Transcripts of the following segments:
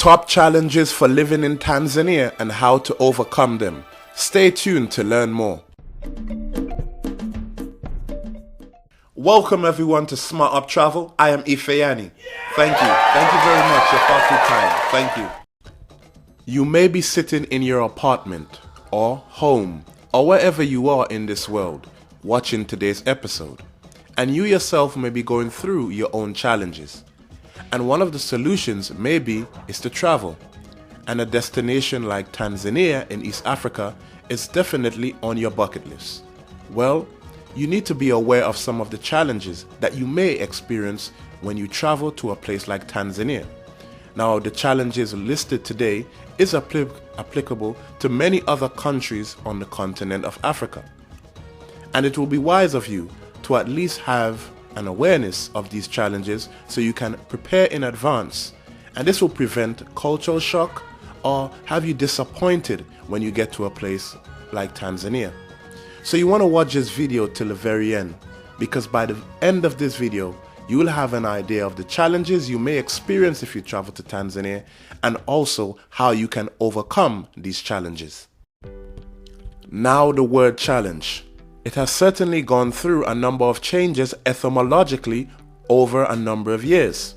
Top challenges for living in Tanzania and how to overcome them. Stay tuned to learn more. Welcome everyone to Smart Up Travel. I am Ifeanyi. Thank you. Thank you very much. You're far too kind. Thank you. You may be sitting in your apartment or home or wherever you are in this world watching today's episode, and you yourself may be going through your own challenges. And one of the solutions maybe is to travel. And a destination like Tanzania in East Africa is definitely on your bucket list. Well, you need to be aware of some of the challenges that you may experience when you travel to a place like Tanzania. Now, the challenges listed today is applicable to many other countries on the continent of Africa. And it will be wise of you to at least have an awareness of these challenges so you can prepare in advance, and this will prevent cultural shock or have you disappointed when you get to a place like Tanzania. So you want to watch this video till the very end, because by the end of this video you will have an idea of the challenges you may experience if you travel to Tanzania, and also how you can overcome these challenges. Now, the word challenge. It has certainly gone through a number of changes etymologically over a number of years.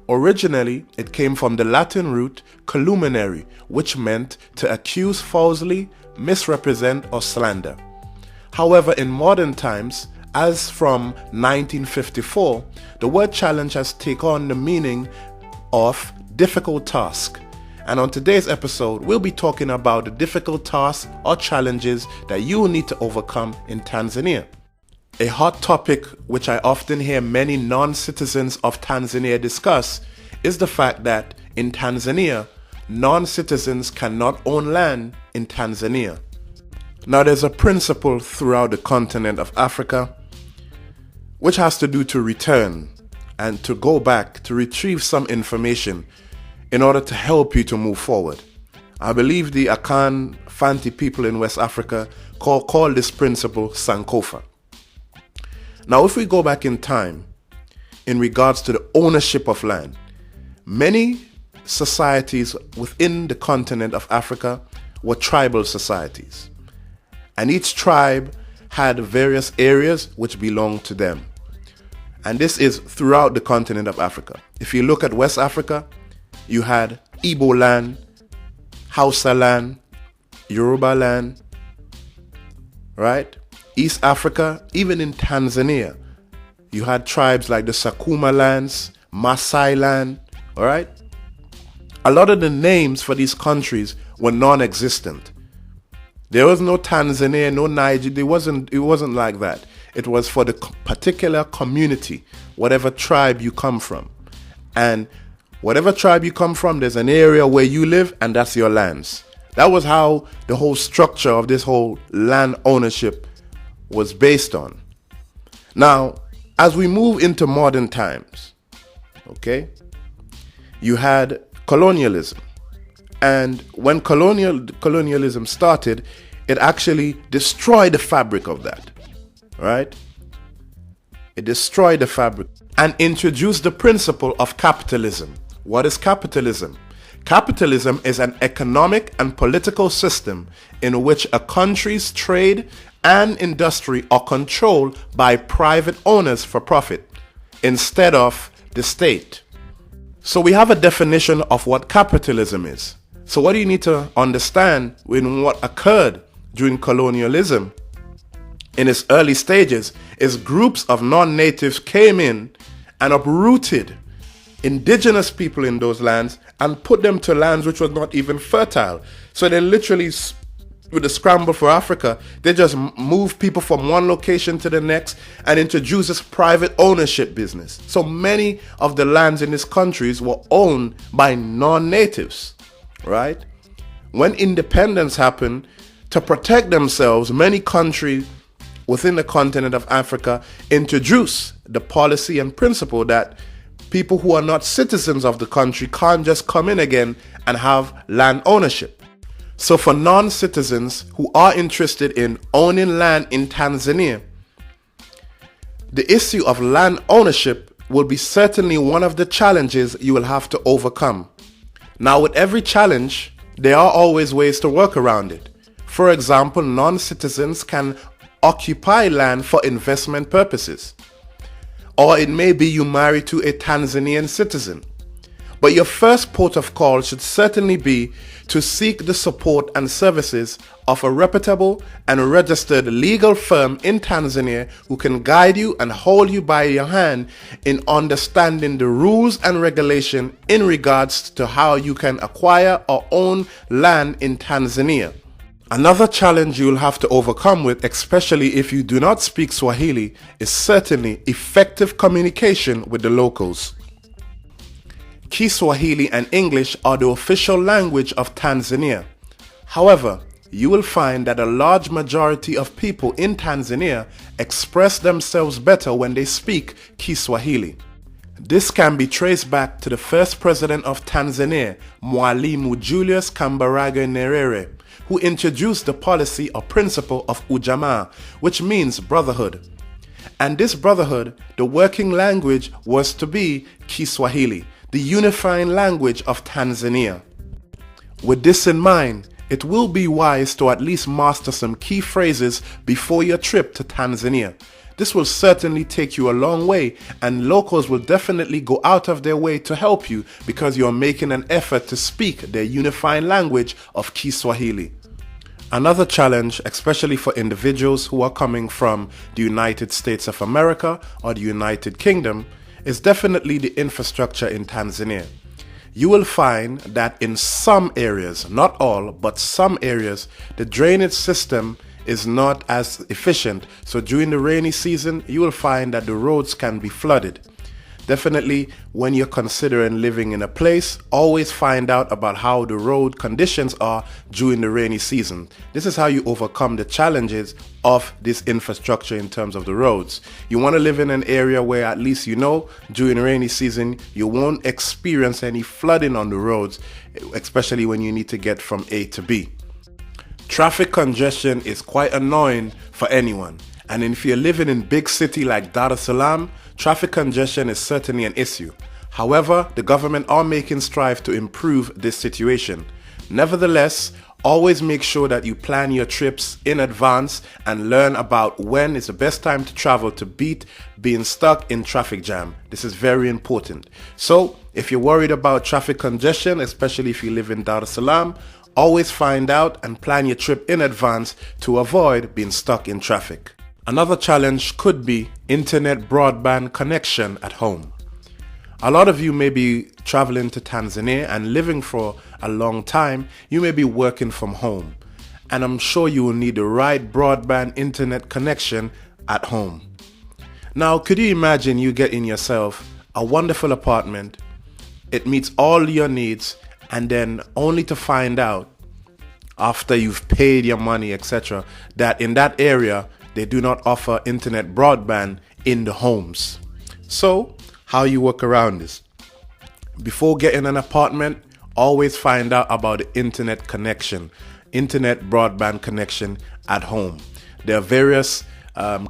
Originally, it came from the Latin root calumniare, which meant to accuse falsely, misrepresent, or slander. However, in modern times, as from 1954, the word challenge has taken on the meaning of difficult task. And on today's episode, we'll be talking about the difficult tasks or challenges that you will need to overcome in Tanzania. A hot topic which I often hear many non-citizens of Tanzania discuss is the fact that in Tanzania, non-citizens cannot own land in Tanzania. Now, there's a principle throughout the continent of Africa which has to do to return and to go back to retrieve some information in order to help you to move forward. I believe the Akan Fanti people in West Africa call this principle Sankofa. Now, if we go back in time in regards to the ownership of land, many societies within the continent of Africa were tribal societies. And each tribe had various areas which belonged to them. And this is throughout the continent of Africa. If you look at West Africa, you had Igbo land, Hausa land, Yoruba land, right? East Africa, even in Tanzania, you had tribes like the Sakuma lands, Maasai land, all right? A lot of the names for these countries were non-existent. There was no Tanzania, no Niger. It wasn't like that. It was for the particular community, whatever tribe you come from. And whatever tribe you come from, there's an area where you live, and that's your lands. That was how the whole structure of this whole land ownership was based on. Now, as we move into modern times, okay, you had colonialism. And when colonialism started, it actually destroyed the fabric of that, right? It destroyed the fabric and introduced the principle of capitalism. What is capitalism? Capitalism is an economic and political system in which a country's trade and industry are controlled by private owners for profit instead of the state. So we have a definition of what capitalism is. So what do you need to understand in what occurred during colonialism in its early stages is groups of non-natives came in and uprooted indigenous people in those lands and put them to lands which were not even fertile. So they literally, with the scramble for Africa, they just moved people from one location to the next and introduced this private ownership business. So many of the lands in these countries were owned by non-natives, right? When independence happened, to protect themselves, many countries within the continent of Africa introduced the policy and principle that people who are not citizens of the country can't just come in again and have land ownership. So for non-citizens who are interested in owning land in Tanzania, the issue of land ownership will be certainly one of the challenges you will have to overcome. Now, with every challenge, there are always ways to work around it. For example, non-citizens can occupy land for investment purposes. Or it may be you marry to a Tanzanian citizen. But your first port of call should certainly be to seek the support and services of a reputable and registered legal firm in Tanzania who can guide you and hold you by your hand in understanding the rules and regulation in regards to how you can acquire or own land in Tanzania. Another challenge you'll have to overcome with, especially if you do not speak Swahili, is certainly effective communication with the locals. Kiswahili and English are the official language of Tanzania. However, you will find that a large majority of people in Tanzania express themselves better when they speak Kiswahili. This can be traced back to the first president of Tanzania, Mwalimu Julius Kambarage Nyerere, who introduced the policy or principle of ujamaa, which means brotherhood. And this brotherhood, the working language was to be Kiswahili, the unifying language of Tanzania. With this in mind, it will be wise to at least master some key phrases before your trip to Tanzania. This will certainly take you a long way, and locals will definitely go out of their way to help you because you are making an effort to speak their unifying language of Kiswahili. Another challenge, especially for individuals who are coming from the United States of America or the United Kingdom, is definitely the infrastructure in Tanzania. You will find that in some areas, not all, but some areas, the drainage system is not as efficient. So during the rainy season, you will find that the roads can be flooded. Definitely, when you're considering living in a place, always find out about how the road conditions are during the rainy season. This is how you overcome the challenges of this infrastructure in terms of the roads. You want to live in an area where at least you know during rainy season you won't experience any flooding on the roads, especially when you need to get from A to B. Traffic congestion is quite annoying for anyone. And if you're living in big city like Dar es Salaam, traffic congestion is certainly an issue. However, the government are making strides to improve this situation. Nevertheless, always make sure that you plan your trips in advance and learn about when is the best time to travel to beat being stuck in traffic jam. This is very important. So, if you're worried about traffic congestion, especially if you live in Dar es Salaam, always find out and plan your trip in advance to avoid being stuck in traffic. Another challenge could be internet broadband connection at home. A lot of you may be traveling to Tanzania and living for a long time. You may be working from home, and I'm sure you will need the right broadband internet connection at home. Now, could you imagine you getting yourself a wonderful apartment, it meets all your needs, and then only to find out after you've paid your money, etc., that in that area they do not offer internet broadband in the homes. So, how you work around this? Before getting an apartment, always find out about the internet connection, internet broadband connection at home. There are various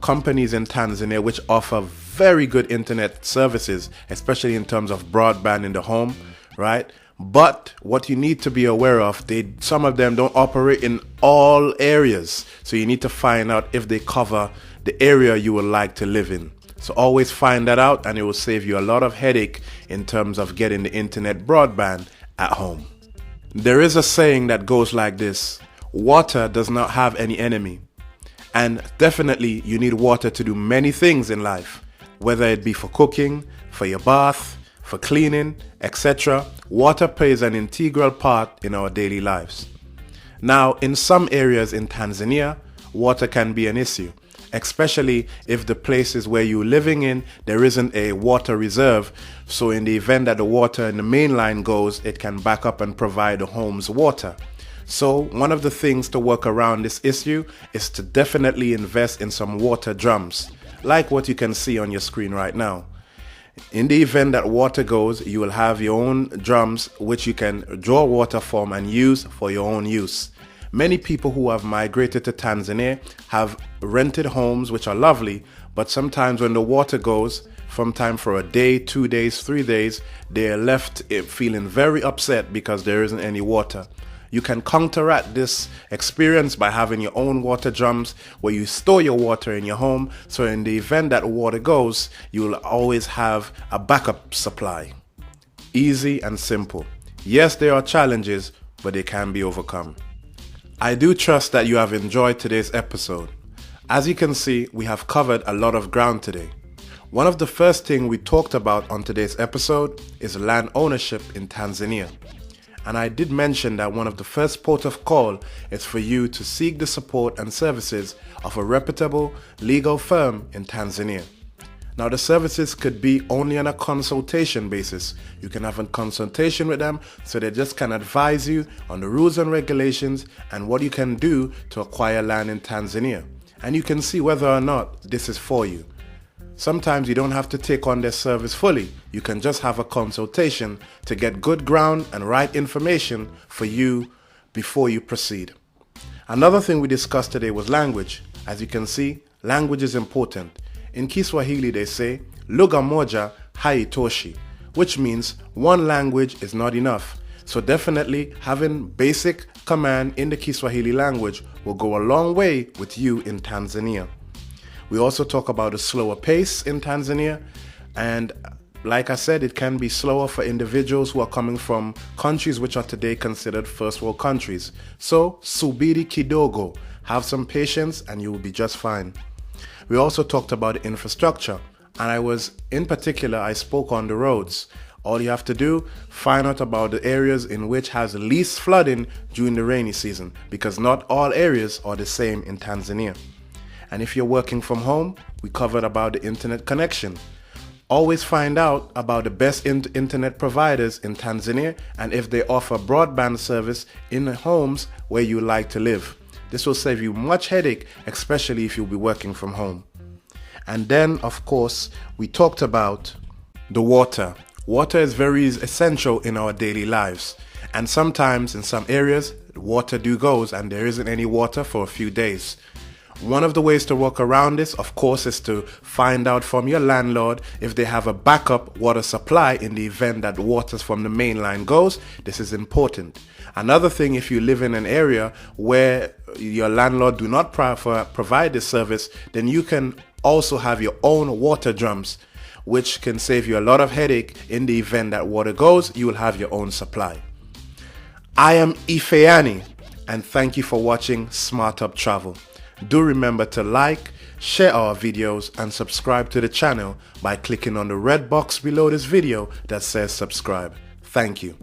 companies in Tanzania which offer very good internet services, especially in terms of broadband in the home, right? But what you need to be aware of, some of them don't operate in all areas. So you need to find out if they cover the area you would like to live in. So always find that out, and it will save you a lot of headache in terms of getting the internet broadband at home. There is a saying that goes like this: water does not have any enemy. And definitely you need water to do many things in life, whether it be for cooking, for your bath, for cleaning, etc. Water plays an integral part in our daily lives. Now, in some areas in Tanzania, water can be an issue, especially if the places where you're living in, there isn't a water reserve. So in the event that the water in the main line goes, it can back up and provide the home's water. So one of the things to work around this issue is to definitely invest in some water drums, like what you can see on your screen right now. In the event that water goes, you will have your own drums which you can draw water from and use for your own use. Many people who have migrated to Tanzania have rented homes which are lovely, but sometimes when the water goes, Sometimes for a day, 2 days, 3 days, they're left feeling very upset because there isn't any water. You can counteract this experience by having your own water drums where you store your water in your home, so in the event that water goes, you'll always have a backup supply. Easy and simple. Yes, there are challenges, but they can be overcome. I do trust that you have enjoyed today's episode. As you can see, we have covered a lot of ground today. One of the first things we talked about on today's episode is land ownership in Tanzania. And I did mention that one of the first port of call is for you to seek the support and services of a reputable legal firm in Tanzania. Now, the services could be only on a consultation basis. You can have a consultation with them so they just can advise you on the rules and regulations and what you can do to acquire land in Tanzania. And you can see whether or not this is for you. Sometimes you don't have to take on their service fully. You can just have a consultation to get good ground and right information for you before you proceed. Another thing we discussed today was language. As you can see, language is important. In Kiswahili they say, lugha moja haitoshi, which means one language is not enough. So definitely having basic command in the Kiswahili language will go a long way with you in Tanzania. We also talk about a slower pace in Tanzania, and like I said, it can be slower for individuals who are coming from countries which are today considered first world countries. So, subiri kidogo, have some patience and you will be just fine. We also talked about infrastructure, and I spoke on the roads. All you have to do, find out about the areas in which has least flooding during the rainy season, because not all areas are the same in Tanzania. And if you're working from home, we covered about the internet connection. Always find out about the best internet providers in Tanzania and if they offer broadband service in the homes where you like to live. This will save you much headache, especially if you'll be working from home. And then, of course, we talked about the water. Water is very essential in our daily lives. And sometimes in some areas, water goes and there isn't any water for a few days. One of the ways to work around this, of course, is to find out from your landlord if they have a backup water supply in the event that water from the main line goes. This is important. Another thing, if you live in an area where your landlord do not provide this service, then you can also have your own water drums, which can save you a lot of headache. In the event that water goes, you will have your own supply. I am Ifeani, and thank you for watching Smart Up Travel. Do remember to like, share our videos, and subscribe to the channel by clicking on the red box below this video that says subscribe. Thank you.